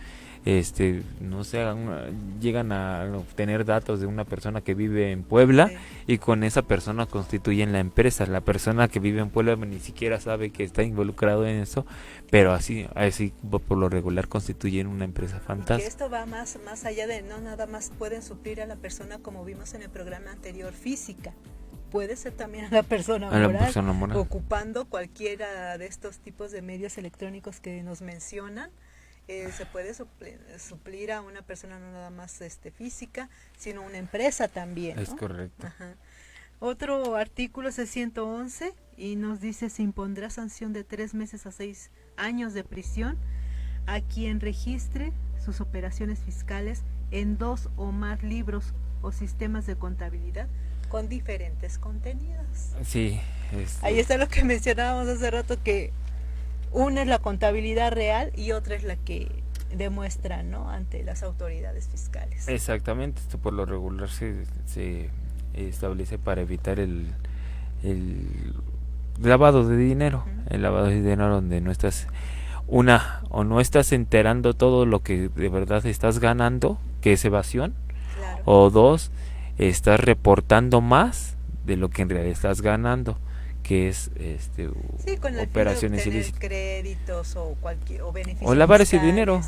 No sé, llegan a obtener datos de una persona que vive en Puebla, sí, y con esa persona constituyen la empresa. La persona que vive en Puebla ni siquiera sabe que está involucrado en eso, pero así por lo regular constituyen una empresa fantasma. Y que esto va más allá de no nada más pueden suplir a la persona, como vimos en el programa anterior, física. Puede ser también a la persona moral, ocupando cualquiera de estos tipos de medios electrónicos que nos mencionan. Se puede suplir a una persona no nada más física, sino una empresa también, ¿no? Es correcto. Ajá. Otro artículo es el 111 y nos dice: se impondrá sanción de 3 meses a 6 años de prisión a quien registre sus operaciones fiscales en 2 o más libros o sistemas de contabilidad con diferentes contenidos. Sí. Ahí está lo que mencionábamos hace rato, que una es la contabilidad real y otra es la que demuestra, ¿no?, ante las autoridades fiscales. Exactamente, esto por lo regular se establece para evitar el lavado de dinero, el lavado de dinero donde no estás no estás enterando todo lo que de verdad estás ganando, que es evasión, claro, o 2, estás reportando más de lo que en realidad estás ganando, que es sí, con operaciones ilícitas, créditos o beneficios, o lavar ese dinero,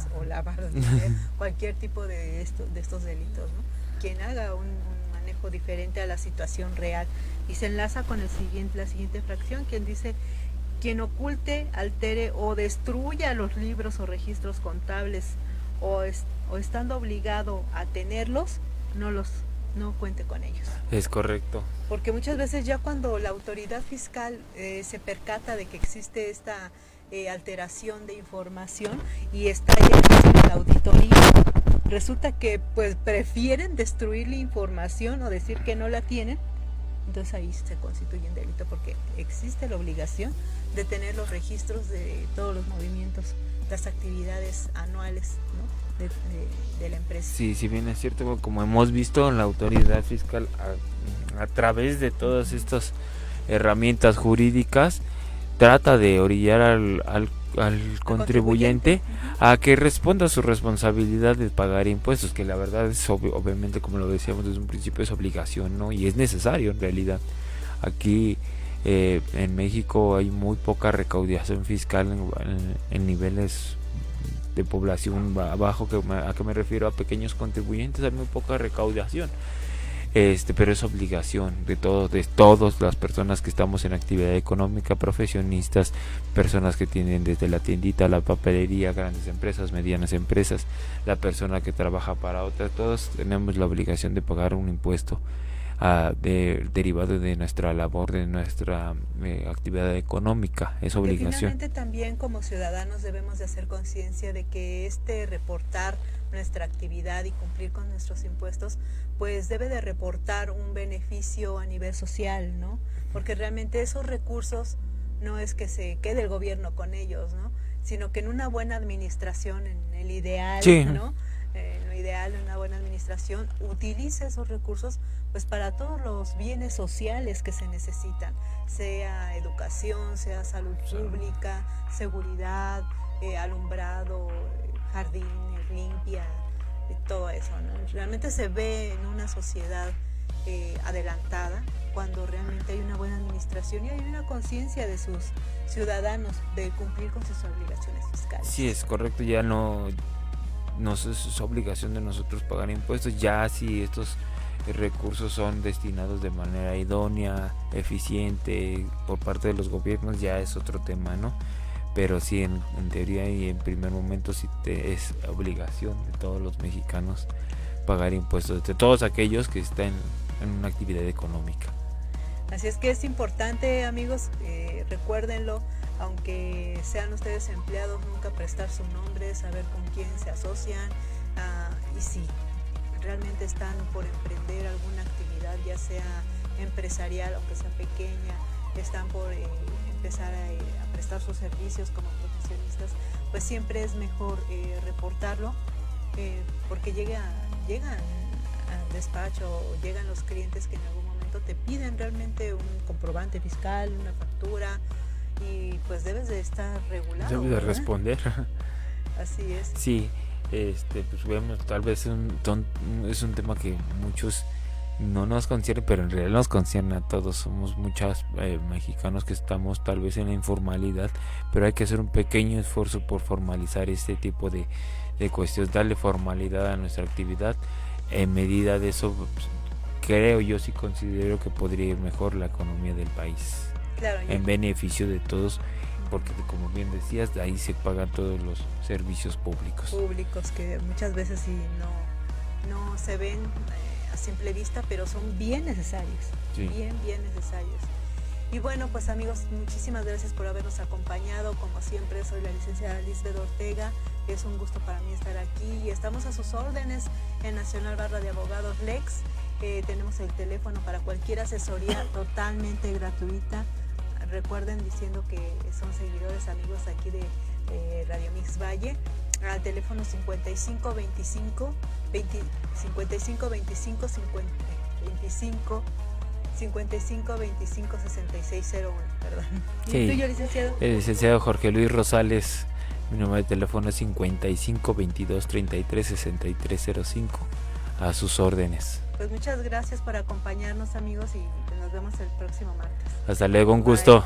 cualquier tipo de estos delitos, ¿no? Quien haga un manejo manejo diferente a la situación real. Y se enlaza con la siguiente fracción, quien dice: quien oculte, altere o destruya los libros o registros contables o estando obligado a tenerlos, no cuente con ellos. Es correcto. Porque muchas veces ya cuando la autoridad fiscal se percata de que existe esta alteración de información y está ya en la auditoría, resulta que pues prefieren destruir la información o decir que no la tienen. Entonces ahí se constituye un delito porque existe la obligación de tener los registros de todos los movimientos, las actividades anuales, ¿no?, de la empresa. Sí, si bien es cierto, como hemos visto, la autoridad fiscal a través de todas estas herramientas jurídicas trata de orillar al contribuyente a que responda a su responsabilidad de pagar impuestos, que la verdad es obviamente, como lo decíamos desde un principio, es obligación, ¿no? Y es necesario en realidad. Aquí en México hay muy poca recaudación fiscal en niveles de población bajo, a que me refiero a pequeños contribuyentes, hay muy poca recaudación. Pero es obligación de todas las personas que estamos en actividad económica, profesionistas, personas que tienen desde la tiendita, la papelería, grandes empresas, medianas empresas, la persona que trabaja para otras, todos tenemos la obligación de pagar un impuesto derivado de nuestra labor, de nuestra actividad económica. Es obligación. Finalmente también como ciudadanos debemos de hacer conciencia de que reportar nuestra actividad y cumplir con nuestros impuestos pues debe de reportar un beneficio a nivel social, ¿no? Porque realmente esos recursos no es que se quede el gobierno con ellos, ¿no?, sino que en una buena administración, en el ideal, sí, ¿no?, en lo ideal, en una buena administración, utilice esos recursos pues para todos los bienes sociales que se necesitan, sea educación, sea salud pública, seguridad, alumbrado, jardines, limpia, todo eso, ¿no? Realmente se ve en una sociedad adelantada cuando realmente hay una buena administración y hay una conciencia de sus ciudadanos de cumplir con sus obligaciones fiscales. Sí, es correcto, ya no es obligación de nosotros pagar impuestos, ya si estos recursos son destinados de manera idónea, eficiente por parte de los gobiernos, ya es otro tema, ¿no? Pero sí, en teoría y en primer momento sí es obligación de todos los mexicanos pagar impuestos, de todos aquellos que están en una actividad económica. Así es que es importante, amigos, recuérdenlo, aunque sean ustedes empleados, nunca prestar su nombre, saber con quién se asocian, y si realmente están por emprender alguna actividad, ya sea empresarial, aunque sea pequeña, están por empezar a prestar sus servicios como profesionistas, pues siempre es mejor reportarlo, porque llegan al despacho o llegan los clientes que en algún momento te piden realmente un comprobante fiscal, una factura, y pues debes de estar regulado. Debes de responder. Así es. Sí, pues vemos, tal vez es un tema que muchos no nos concierne, pero en realidad nos concierne a todos. Somos muchos mexicanos que estamos tal vez en la informalidad, pero hay que hacer un pequeño esfuerzo por formalizar este tipo de cuestiones, darle formalidad a nuestra actividad. En medida de eso, pues, creo yo, sí considero que podría ir mejor la economía del país, claro, en beneficio de todos, porque como bien decías, de ahí se pagan todos los servicios públicos que muchas veces sí no se ven a simple vista, pero son bien necesarios, sí, bien necesarios. Y bueno, pues amigos, muchísimas gracias por habernos acompañado. Como siempre, soy la licenciada Lisbeth Ortega. Es un gusto para mí estar aquí y estamos a sus órdenes en Nacional Barra de Abogados Lex. Tenemos el teléfono para cualquier asesoría totalmente gratuita. Recuerden, diciendo que son seguidores, amigos aquí de Radio Mix Valle, al teléfono 55 25 6601, perdón. Sí. ¿Y tuyo, licenciado? El licenciado Jorge Luis Rosales. Mi número de teléfono es 55 22 33 6305. A sus órdenes. Pues muchas gracias por acompañarnos, amigos, y nos vemos el próximo martes. Hasta luego, un gusto.